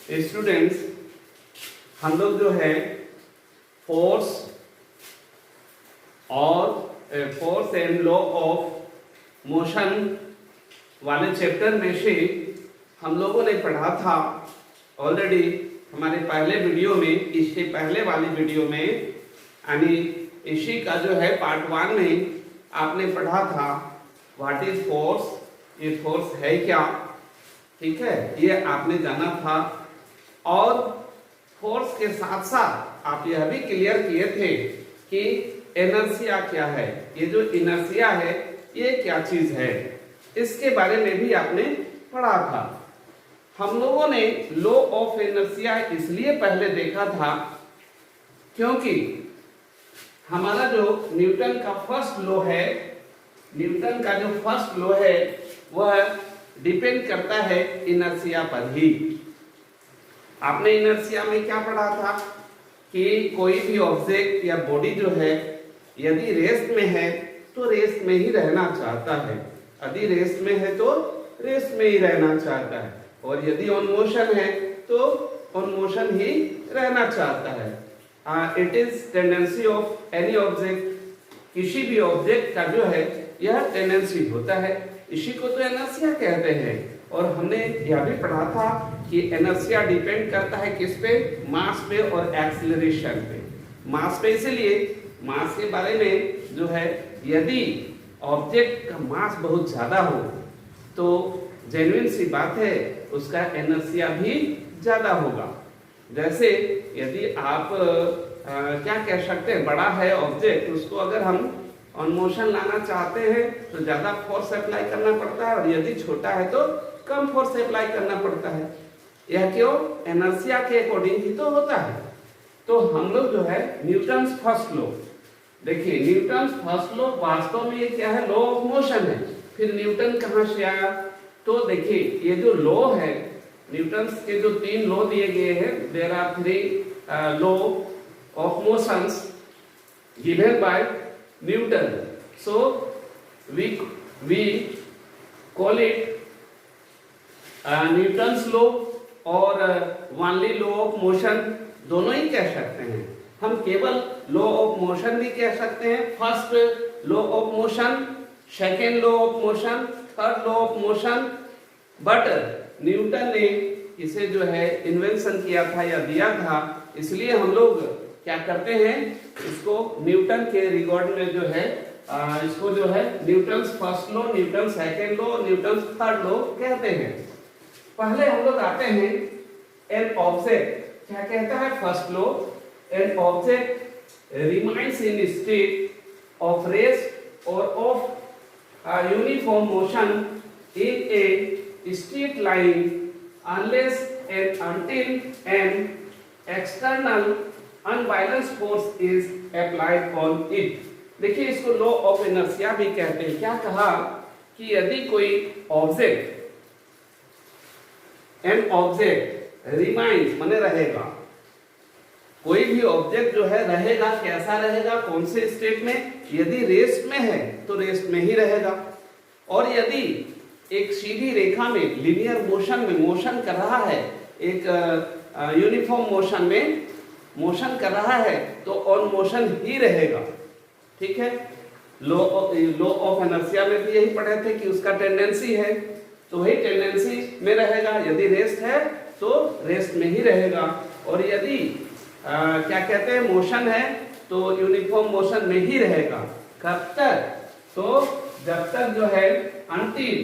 Students, हम लोग जो है force and law of motion वाले चैप्टर में से हम लोगों ने पढ़ा था ऑलरेडी हमारे पहले वीडियो में, इससे पहले वाली वीडियो में, यानी इसी का जो है पार्ट 1 में आपने पढ़ा था व्हाट इज फोर्स, ये फोर्स है क्या, ठीक है, ये आपने जाना था। और फोर्स के साथ साथ आप यह भी क्लियर किए थे कि इनर्शिया क्या है, ये जो इनर्शिया है ये क्या चीज है, इसके बारे में भी आपने पढ़ा था। हम लोगों ने लॉ ऑफ इनर्शिया इसलिए पहले देखा था क्योंकि हमारा जो न्यूटन का फर्स्ट लॉ है, न्यूटन का जो फर्स्ट लॉ है वह डिपेंड करता है इनर्शिया पर ही। आपने इनर्शिया में क्या पढ़ा था कि कोई भी ऑब्जेक्ट या बॉडी जो है यदि रेस्ट में है तो रेस्ट में ही रहना चाहता है, यदि रेस्ट में है तो रेस्ट में ही रहना चाहता है, और यदि ऑन मोशन है तो ऑन मोशन ही रहना चाहता है। It is tendency of any object, किसी भी ऑब्जेक्ट का जो है यह टेंडेंसी होता है, इसी को तो इनर्शिया कहते हैं। और हमने यह भी पढ़ा था कि इनर्शिया डिपेंड करता है किस पे, मास पे और एक्सीलरेशन पे। मास पे इसलिए, मास के बारे में जो है यदि ऑब्जेक्ट का मास बहुत ज्यादा हो तो जेन्युइन सी बात है उसका इनर्शिया भी ज्यादा होगा। जैसे यदि आप क्या कह सकते हैं, बड़ा है ऑब्जेक्ट, उसको अगर हम ऑन मोशन लाना चाहते हैं तो ज्यादा फोर्स अप्लाई करना पड़ता है, और यदि छोटा है तो कम फोर्स अप्लाई करना पड़ता है। यह क्यों? इनर्शिया के अकॉर्डिंग ही तो होता है। तो हम लोग जो है न्यूटन्स फर्स्ट लॉ, देखिए न्यूटन्स फर्स्ट लॉ वास्तव में ये क्या है, लॉ ऑफ मोशन है। फिर न्यूटन कहां से आया? तो देखिए ये जो लॉ है, न्यूटन्स के जो 3 लॉ दिए गए हैं, there are 3 law of motions given by Newton, so we call it Newton's law और वनली लॉ ऑफ मोशन, दोनों ही कह सकते हैं। हम केवल लॉ ऑफ मोशन भी कह सकते हैं, first law of motion, second law of motion, third law of motion. But Newton ने इसे जो है इन्वेंशन किया था या दिया था, इसलिए हम लोग क्या करते हैं, इसको न्यूटन के रिकॉर्ड में जो है इसको जो है Newton's first law, Newton second law, Newton third law कहते हैं। पहले हम लोग आते हैं एन ऑब्जेक्ट, क्या कहता है first law, an object remains in state of rest और of uniform motion in a straight line unless and until an external unbalance force is applied on it. देखिए इसको लॉ ऑफ इनर्शिया भी कहते हैं। क्या कहा कि यदि कोई ऑब्जेक्ट, एन ऑब्जेक्ट रिमाइंस माने रहेगा, कोई भी ऑब्जेक्ट जो है रहेगा, कैसा रहेगा, कौन से स्टेट में, यदि रेस्ट में है तो रेस्ट में ही रहेगा, और यदि एक सीधी रेखा में लीनियर मोशन में मोशन कर रहा है, एक यूनिफॉर्म मोशन में मोशन कर रहा है तो ऑन मोशन ही रहेगा, ठीक है। लॉ ऑफ इनर्शिया में भी यही पढ़े थे कि उसका टेंडेंसी है तो वही टेंडेंसी में रहेगा, यदि रेस्ट है तो रेस्ट में ही रहेगा, और यदि क्या कहते हैं मोशन है तो यूनिफॉर्म मोशन में ही रहेगा। कब तक? तो जब तक जो है अनटिल,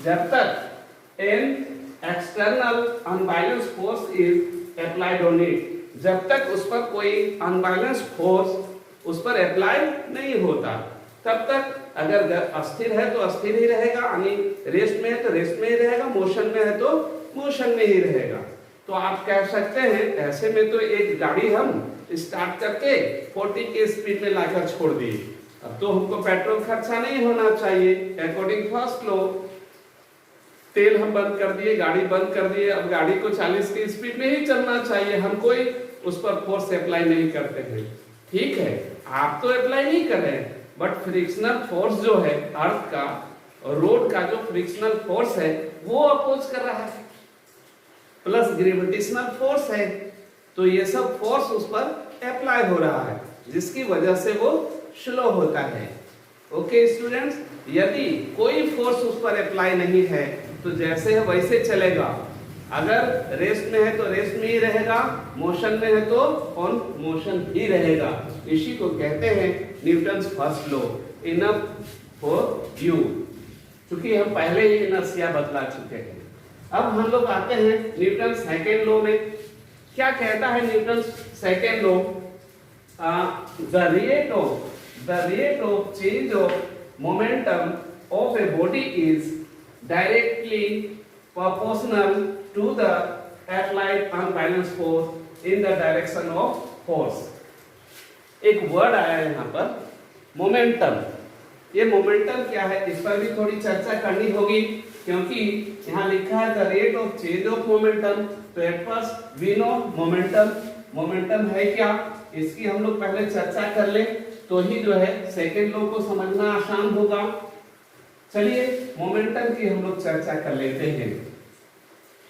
जब तक N external unbalance force is applied on it, जब तक उस पर कोई अनबैलेंस फोर्स उस पर अप्लाई नहीं होता तब तक, अगर अस्थिर है तो अस्थिर ही रहेगा, यानी रेस्ट में है तो रेस्ट में ही रहेगा, मोशन में है तो मोशन में ही रहेगा। तो आप कह सकते हैं ऐसे में तो एक गाड़ी हम स्टार्ट करके 40 के स्पीड में लाकर छोड़ दिए, अब तो हमको पेट्रोल खर्चा नहीं होना चाहिए, अकॉर्डिंग फर्स्ट लॉ तेल हम बंद कर दिए, गाड़ी बंद कर दिए, अब गाड़ी को 40 की स्पीड में ही चलना चाहिए, हम कोई उस पर फोर्स अप्लाई नहीं करते हैं, ठीक है, आप तो अप्लाई नहीं कर रहे हैं, बट फ्रिक्शनल फोर्स जो है अर्थ का, रोड का जो फ्रिक्शनल फोर्स है वो अपोज कर रहा है, प्लस ग्रेविटेशनल फोर्स है, तो ये सब फोर्स उस पर अप्लाई हो रहा है, जिसकी वजह से वो स्लो होता है। ओके स्टूडेंट्स, यदि कोई फोर्स उस पर अप्लाई नहीं है तो जैसे है वैसे चलेगा। अगर रेस्ट में है तो रेस्ट में ही रहेगा, मोशन में है तो ऑन मोशन ही रहेगा। इसी को कहते हैं Newton's first law. Enough for you, क्योंकि हम पहले ही इनर्शिया बतला चुके हैं। अब हम लोग आते हैं न्यूटन सेकेंड लॉ में। क्या कहता है Newton second law? The rate of change of momentum of a body is directly proportional to the applied unbalanced force in the direction of force। एक वर्ड आया है यहाँ पर मोमेंटम। ये मोमेंटम क्या है, इस पर भी थोड़ी चर्चा करनी होगी, क्योंकि यहाँ लिखा है the rate of change of momentum. तो at first we know momentum है क्या, इसकी हम लोग पहले चर्चा कर ले, तो ही जो है सेकेंड लॉ को समझना आसान होगा। चलिए मोमेंटम की हम लोग चर्चा कर लेते हैं।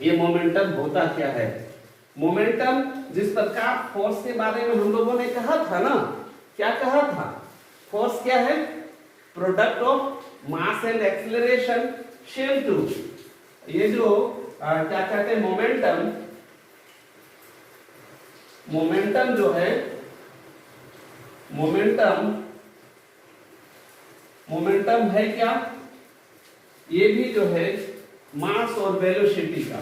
ये मोमेंटम होता क्या है? मोमेंटम जिस प्रकार फोर्स के बारे में हम लोगों ने कहा था ना, क्या कहा था? फोर्स क्या है? Product of mass and acceleration share to. ये जो क्या कहते हैं मोमेंटम जो है, मोमेंटम है क्या? ये भी जो है मास और वेलोसिटी का,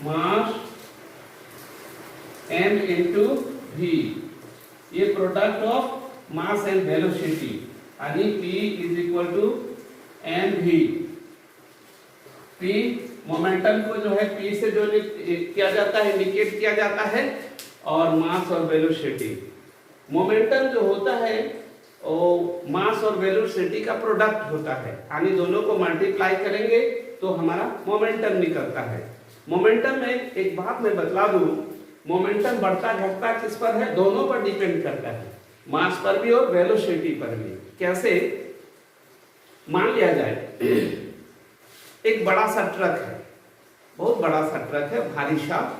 मास m into v, ये product of mass and velocity, यानी p is equal to mv। p momentum को जो है p से जो किया जाता है, इंडिकेट किया जाता है, और मास और वेलोसिटी। मोमेंटम जो होता है वो मास और वेलोसिटी का प्रोडक्ट होता है, यानी दोनों को मल्टीप्लाई करेंगे तो हमारा मोमेंटम निकलता है। मोमेंटम में एक बात मैं बतला दूं, मोमेंटम बढ़ता घटता किस पर है? दोनों पर डिपेंड करता है, मास पर भी और वेलोसिटी पर भी। कैसे? मान लिया जाए एक बड़ा सा ट्रक है, बहुत बड़ा सा ट्रक है, भारी सा।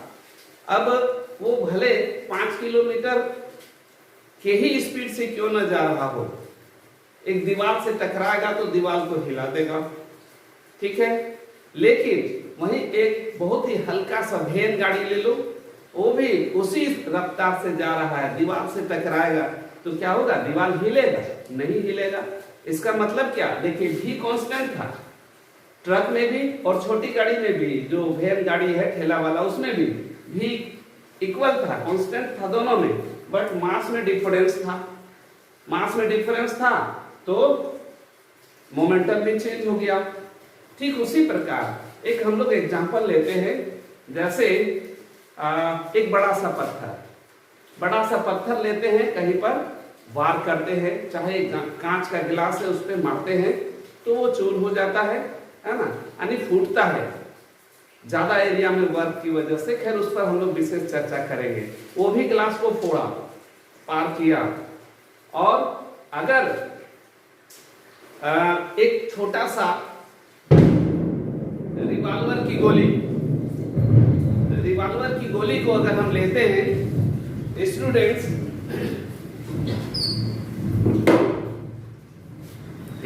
अब वो भले 5 किलोमीटर के ही स्पीड से क्यों न जा रहा हो, एक दीवार से टकराएगा तो दीवार को हिला देगा, ठीक है। लेकिन वहीं एक बहुत ही हल्का सा वैन गाड़ी ले लो, वो भी उसी रफ्तार से जा रहा है, दीवार से टकराएगा तो क्या होगा? दीवार हिलेगा? नहीं हिलेगा। इसका मतलब क्या? देखिए भी कांस्टेंट था ट्रक में भी और छोटी गाड़ी में भी, जो वैन गाड़ी है ठेला वाला उसमें भी इक्वल था, कांस्टेंट था दोनों में, बट मास में डिफरेंस था। मास में डिफरेंस था तो मोमेंटम भी चेंज हो गया। ठीक उसी प्रकार एक हम लोग एग्जांपल लेते हैं, जैसे एक बड़ा सा पत्थर लेते हैं, कहीं पर वार करते हैं, चाहे कांच का गिलास है उस पर मारते हैं तो वो चूर हो जाता है ना, यानी फूटता है ज्यादा एरिया में वर्क की वजह से। खैर उस पर हम लोग विशेष चर्चा करेंगे। वो भी ग्लास को फोड़ा, पार किया। और अगर एक छोटा सा रिवॉल्वर की गोली को अगर हम लेते हैं स्टूडेंट्स,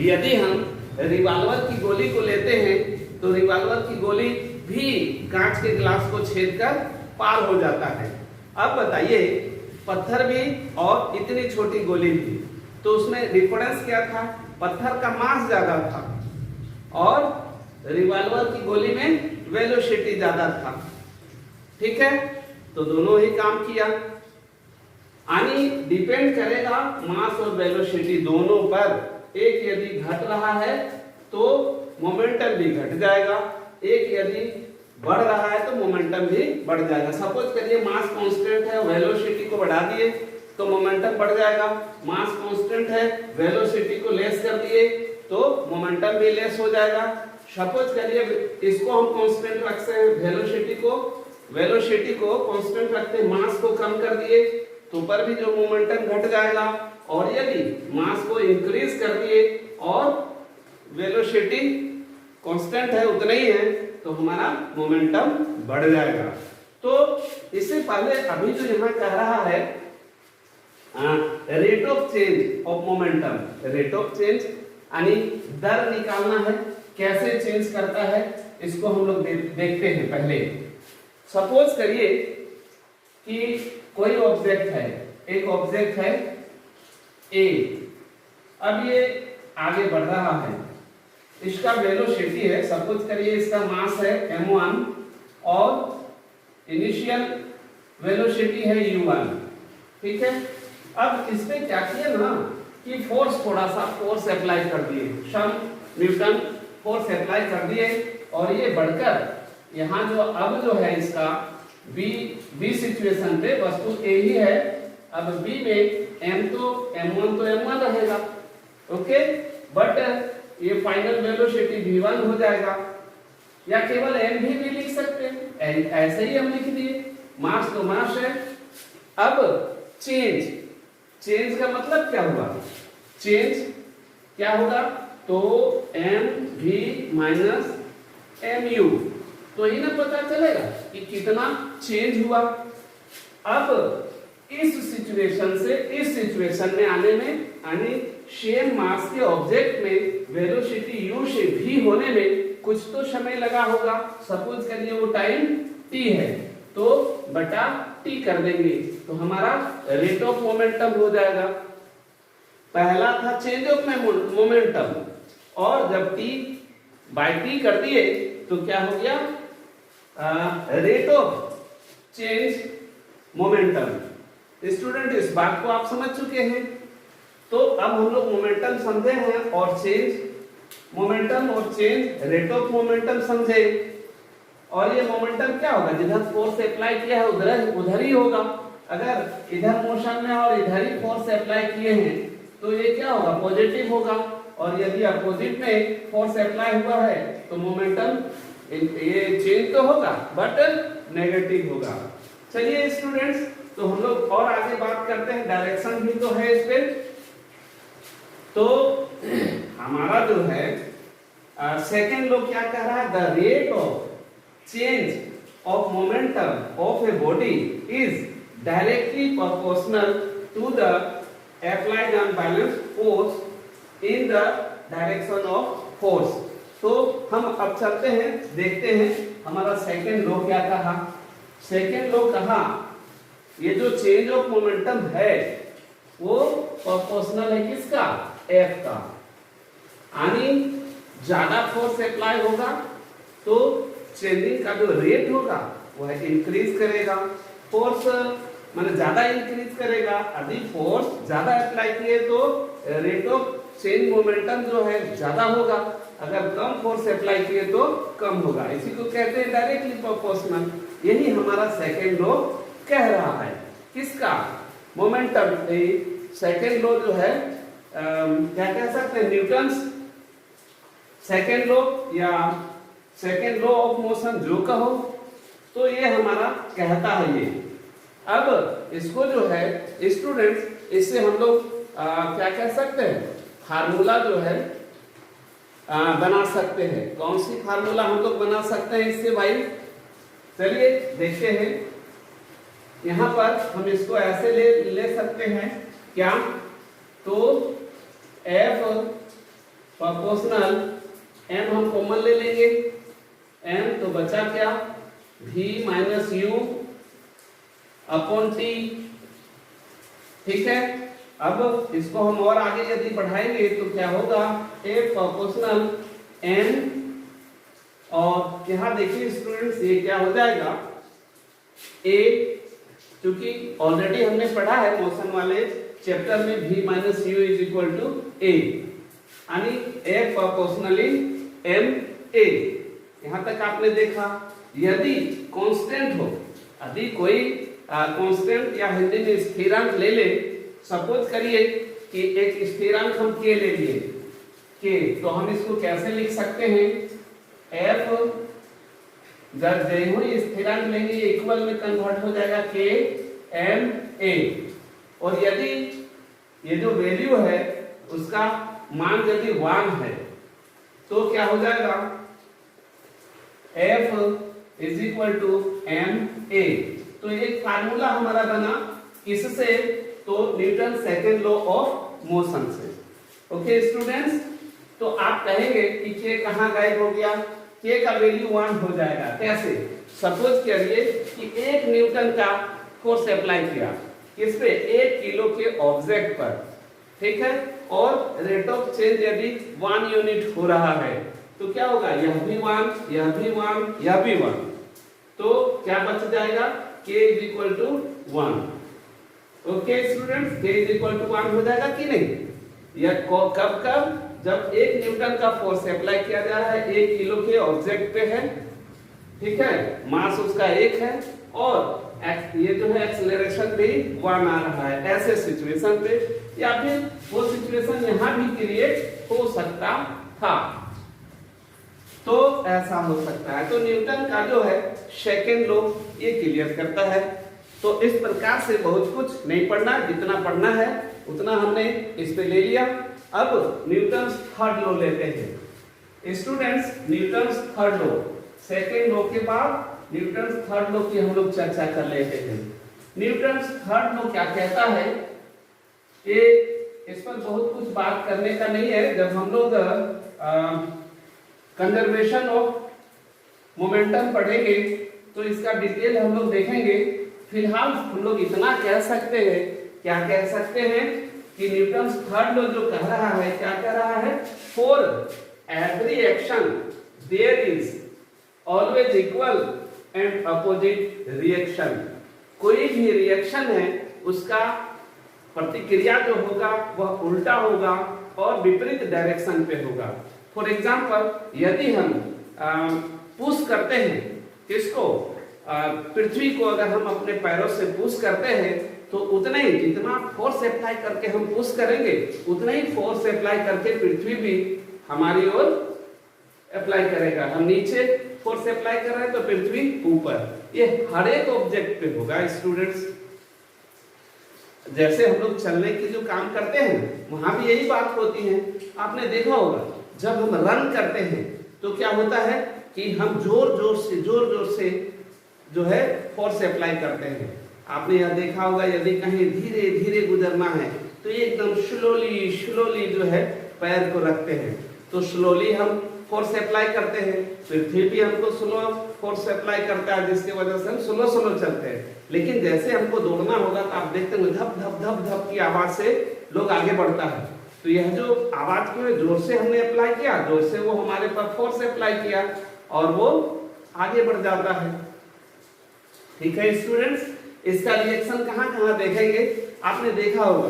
यदि हम रिवॉल्वर की गोली को लेते हैं तो रिवॉल्वर की गोली भी कांच के गिलास को छेद कर पार हो जाता है। अब बताइए पत्थर भी और इतनी छोटी गोली भी, तो उसमें डिफरेंस क्या था? पत्थर का मास ज्यादा था और रिवॉल्वर की गोली में वेलोसिटी ज्यादा था, ठीक है। तो दोनों ही काम किया, यानी डिपेंड करेगा मास और वेलोसिटी दोनों पर। एक यदि घट रहा है तो मोमेंटम भी घट जाएगा, एक यदि बढ़ रहा है तो मोमेंटम भी बढ़ जाएगा। सपोज करिए मास कांस्टेंट है, वेलोसिटी को बढ़ा दिए तो मोमेंटम बढ़ जाएगा। मास कांस्टेंट है, वेलोसिटी को लेस कर दिए तो मोमेंटम भी लेस हो जाएगा। सपोज करिए इसको हम कांस्टेंट रखते हैं, वेलोसिटी को कांस्टेंट रखते हैं, मास को कम कर दिए तो पर भी जो मोमेंटम घट जाएगा। और यदि मास को इंक्रीज कर दिए और वेलोसिटी कांस्टेंट है, उतना ही है, तो हमारा मोमेंटम बढ़ जाएगा। तो इससे पहले अभी जो यहाँ कह रहा है rate of change of momentum, rate of change यानी दर निकालना है, कैसे चेंज करता है इसको हम लोग देखते हैं। पहले सपोज करिए कि कोई ऑब्जेक्ट है, एक ऑब्जेक्ट है ए, अब ये आगे बढ़ रहा है, इसका वेलोसिटी है, सपोज करिए इसका मास है m1 और इनिशियल वेलोसिटी है u1, ठीक है। अब इसमें क्या किया ना कि फोर्स, थोड़ा सा फोर्स अप्लाई कर दिए, सम न्यूटन फोर्स अप्लाई कर दिए और ये बढ़कर यहाँ जो अब जो है इसका बी सिचुएशन पे वस्तु ए ही है, अब बी में m तो m1 रहेगा, ओके, बट ये फाइनल वेलोसिटी v1 हो जाएगा, या केवल m भी लिख सकते हैं, ऐसे ही हम लिख दिए, मास तो मास है। अब चेंज का मतलब क्या हुआ, चेंज क्या होगा, तो mv माइनस mu, तो ही ना पता चलेगा कि कितना चेंज हुआ। अब इस सिचुएशन से इस सिचुएशन में आने में, यानी सेम मास के ऑब्जेक्ट में वेलोसिटी u से v होने में कुछ तो समय लगा होगा, सपोज करिए वो टाइम t है, तो बटा t कर देंगे, तो हमारा रेट ऑफ मोमेंटम हो जाएगा। पहला था चेंज ऑफ मोमेंटम, और जब t बाय t कर दिए तो क्या हो गया, rate of change momentum. Student इस बात को आप समझ चुके हैं। तो अब हम लोग मोमेंटम समझे हैं और चेंज, मोमेंटम और चेंज, रेट ऑफ मोमेंटम समझे, और ये मोमेंटम क्या होगा, जिधर फोर्स अप्लाई किया है उधर ही होगा। अगर इधर मोशन में और इधर ही फोर्स अप्लाई किए हैं तो ये क्या होगा, पॉजिटिव होगा, और यदि अपोजिट में फोर्स अप्लाई हुआ है तो मोमेंटम ये चेंज तो होगा बट नेगेटिव होगा। चलिए स्टूडेंट्स, तो हम लोग और आगे बात करते हैं, डायरेक्शन भी तो है इस पे। तो हमारा जो है सेकेंड लॉ क्या कह रहा है, the rate of change of momentum of a body is directly proportional to the applied unbalanced force in the direction of force. तो हम अब चलते हैं, देखते हैं हमारा सेकेंड लॉ क्या कहा। सेकेंड लॉ कहा ये जो चेंज ऑफ मोमेंटम है वो प्रोपोर्शनल है किसका, F का, यानी ज्यादा फोर्स अप्लाई होगा तो चेंजिंग का जो रेट होगा वह इंक्रीज करेगा, फोर्स माने ज्यादा इंक्रीज करेगा, यदि फोर्स ज्यादा अप्लाई किए तो रेट ऑफ चेंज मोमेंटम जो है ज्यादा होगा, अगर कम फोर्स अप्लाई किए तो कम होगा, इसी को कहते हैं डायरेक्टली प्रोपोर्शनल। यही हमारा सेकेंड लॉ कह रहा है, किसका, मोमेंटम। सेकेंड लॉ जो है क्या कह सकते हैं, न्यूटन्स सेकेंड लॉ या सेकेंड लॉ ऑफ मोशन जो कहो, तो ये हमारा कहता है ये। अब इसको जो है स्टूडेंट्स, इससे हम लोग क्या कह सकते हैं, फार्मूला जो है बना सकते हैं। कौन सी फार्मूला हम लोग बना सकते हैं इससे भाई, चलिए देखते हैं। यहाँ पर हम इसको ऐसे ले सकते हैं क्या, तो F प्रोपोर्शनल M हम कॉमन ले लेंगे, M तो बचा क्या, V minus U upon T, ठीक है। अब इसको हम और आगे यदि बढ़ाएंगे तो क्या होगा, F प्रोपोर्शनल M, और यहाँ देखिए स्टूडेंट्स ये क्या हो जाएगा, A, क्योंकि ऑलरेडी हमने पढ़ा है मोशन वाले चैप्टर में V minus U is equal to A, यानी F प्रोपोर्शनली M A। यहाँ तक आपने देखा। यदि कांस्टेंट हो, यदि कोई कांस्टेंट या हिंदी में स्थिरांक ले ले, सपोज करिए कि एक स्थिरांक हम k ले लिए k, तो हम इसको कैसे लिख सकते हैं, F जब ही स्थिरांक लेंगे इक्वल में कन्वर्ट हो जाएगा k m a, और यदि ये जो वैल्यू है उसका मान यदि 1 है तो क्या हो जाएगा, F is equal to ma। तो एक फार्मूला हमारा बना किससे, तो Newton second law of motion से। ओके स्टूडेंट्स, तो आप कहेंगे कि k कहाँ गायब हो गया, k का वैल्यू 1 हो जाएगा। कैसे, सपोज करिए कि 1 न्यूटन का फोर्स अप्लाई किया किस पे, 1 किलो के ऑब्जेक्ट पर, ठीक है, और रेट ऑफ चेंज यदि 1 यूनिट हो रहा है तो क्या होगा, यह भी 1, यह भी 1, यह भी 1, तो क्या बच जाएगा, k is equal to 1। Okay students, k is equal to 1 हो जाएगा कि नहीं। यह कब कब, जब 1 न्यूटन का फोर्स अप्लाई किया जा रहा है 1 किलो के ऑब्जेक्ट पे है, ठीक है, मास उसका 1 है और ये जो है एक्सेलरेशन भी 1 आ रहा है, ऐसे सिचुएशन पे, या फिर वो सिचुएशन यहां भी क्रिएट हो सकता था, तो ऐसा हो सकता है। तो न्यूटन का जो है सेकेंड लॉ ये क्लियर करता है। तो इस प्रकार से बहुत कुछ नहीं पढ़ना, जितना पढ़ना है उतना हमने इस पे ले लिया। अब न्यूटन थर्ड लॉ लेते हैं students. Newton third law, second law के बाद न्यूटन थर्ड लॉ की हम लोग चर्चा कर लेते हैं। न्यूटन थर्ड लॉ क्या कहता है, ये इस पर बहुत कुछ बात करने का नहीं है। जब हम लोग कंजर्वेशन ऑफ मोमेंटम पढ़ेंगे तो इसका डिटेल हम लोग देखेंगे। फिलहाल हम लोग इतना कह सकते हैं, क्या कह सकते हैं कि न्यूटन थर्ड लॉ जो कह रहा है, क्या कह रहा है, for every action there is always equal and opposite reaction. कोई भी रिएक्शन है उसका प्रतिक्रिया जो होगा वह उल्टा होगा और विपरीत डायरेक्शन पे होगा। फॉर एग्जांपल, यदि हम पुश करते हैं किसको, पृथ्वी को अगर हम अपने पैरों से पुश करते हैं तो उतना ही, जितना फोर्स अप्लाई करके हम पुश करेंगे उतना ही फोर्स अप्लाई करके पृथ्वी भी हमारी ओर अप्लाई करेगा। हम नीचे फोर्स अप्लाई कर रहे हैं तो पृथ्वी ऊपर। ये हर एक ऑब्जेक्ट पे होगा स्टूडेंट्स। जैसे हम लोग चलने की जो काम करते हैं वहां भी यही बात होती है। आपने देखा होगा जब हम रन करते हैं तो क्या होता है कि हम जोर जोर से जो है फोर्स अप्लाई करते हैं। आपने यह देखा होगा, यदि कहीं धीरे धीरे गुजरना है तो ये एकदम स्लोली जो है पैर को रखते हैं, तो स्लोली हम फोर्स अप्लाई करते हैं। पृथ्वी भी हमको स्लो फोर्स अप्लाई करता है, जिसकी वजह से हम स्लो चलते हैं। लेकिन जैसे हमको दौड़ना होगा तो आप देखते हैं धप धप धप धप की आवाज से लोग आगे बढ़ता है। तो यह जो आवाज को जोर से हमने अप्लाई किया, जोर से वो हमारे पर फोर्स अप्लाई किया और वो आगे बढ़ जाता है। ठीक है स्टूडेंट्स, इसका रिएक्शन कहाँ कहाँ देखेंगे। आपने देखा होगा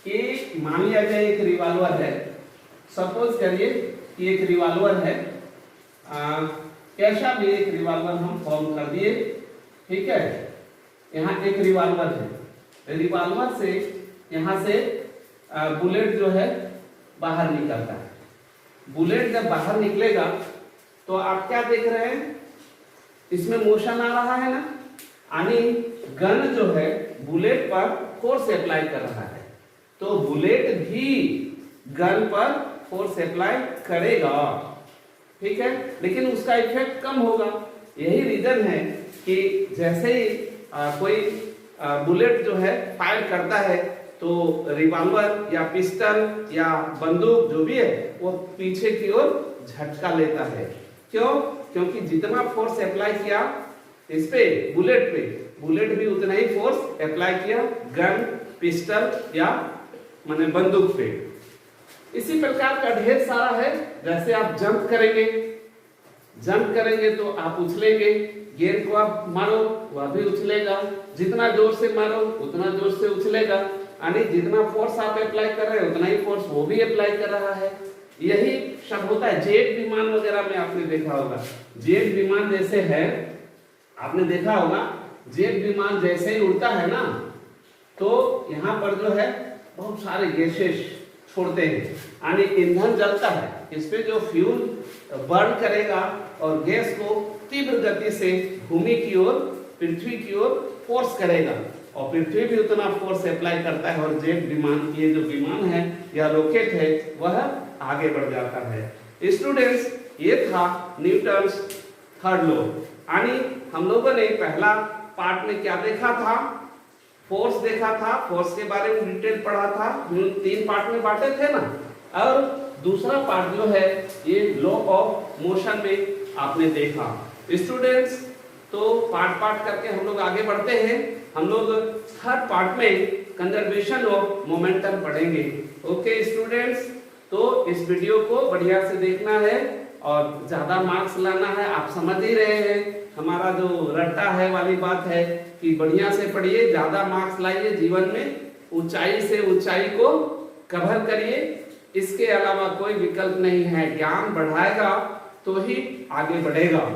कि मान लिया जाए एक रिवॉल्वर है, सपोज करिए कि एक रिवॉल्वर है, कैसा भी एक रिवॉल्वर हम फॉर्म कर दिए, ठीक है। यहाँ एक रिवॉल्वर है, रिवॉल्वर से यहाँ से बुलेट जो है बाहर निकलता है। बुलेट जब बाहर निकलेगा तो आप क्या देख रहे हैं, इसमें मोशन आ रहा है ना, यानी गन जो है बुलेट पर फोर्स अप्लाई कर रहा है, तो बुलेट भी गन पर फोर्स अप्लाई करेगा, ठीक है, लेकिन उसका इफेक्ट कम होगा। यही रीजन है कि जैसे ही कोई बुलेट जो है फायर करता है तो रिवॉल्वर या पिस्टल या बंदूक जो भी है वो पीछे की ओर झटका लेता है। क्यों? क्योंकि जितना फोर्स अप्लाई किया इस पे बुलेट भी उतना ही फोर्स अप्लाई किया गन, पिस्टल या माने बंदूक पे। इसी प्रकार का ढेर सारा है। जैसे आप जंप करेंगे तो आप उछलेंगे, गेंद को आप मारो वह भी उछलेगा, जितना जोर से मारो उतना जोर से उछलेगा, यानी जितना फोर्स आप अप्लाई कर रहे हैं उतना ही फोर्स वो भी अप्लाई कर रहा है। यही सब होता है। जेट विमान वगैरह में आपने देखा होगा, जेट विमान जैसे है, आपने देखा होगा जेट विमान जैसे ही उड़ता है ना तो यहाँ पर जो है बहुत सारे गैसेस छोड़ते हैं, यानी ईंधन जलता है, इस पे जो फ्यूल बर्न करेगा और गैस को तीव्र गति से भूमि की ओर, पृथ्वी की ओर फोर्स करेगा और पृथ्वी भी उतना फोर्स अप्लाई करता है और जेट विमान, ये जो विमान है या रॉकेट है वह आगे बढ़ जाता है। स्टूडेंट्स, ये था न्यूटन्स थर्ड लॉ। यानी हम लोगों ने पहला पार्ट में क्या देखा था, फोर्स देखा था, फोर्स के बारे में डिटेल पढ़ा था, 3 पार्ट में बांटे थे ना। और दूसरा पार्ट जो है ये लॉ ऑफ मोशन में आपने देखा। स्टूडेंट्स, तो पार्ट करके हम लोग आगे बढ़ते हैं। हम लोग हर पार्ट में कंजर्वेशन ऑफ मोमेंटम पढ़ेंगे। ओके स्टूडेंट्स, तो इस वीडियो को बढ़िया से देखना है और ज्यादा मार्क्स लाना है। आप समझ ही रहे हैं हमारा जो रट्टा है वाली बात है कि बढ़िया से पढ़िए, ज्यादा मार्क्स लाइए, जीवन में ऊंचाई से ऊंचाई को कवर करिए। इसके अलावा कोई विकल्प नहीं है। ज्ञान बढ़ाएगा तो ही आगे बढ़ेगा।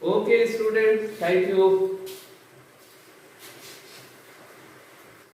Okay student, thank you.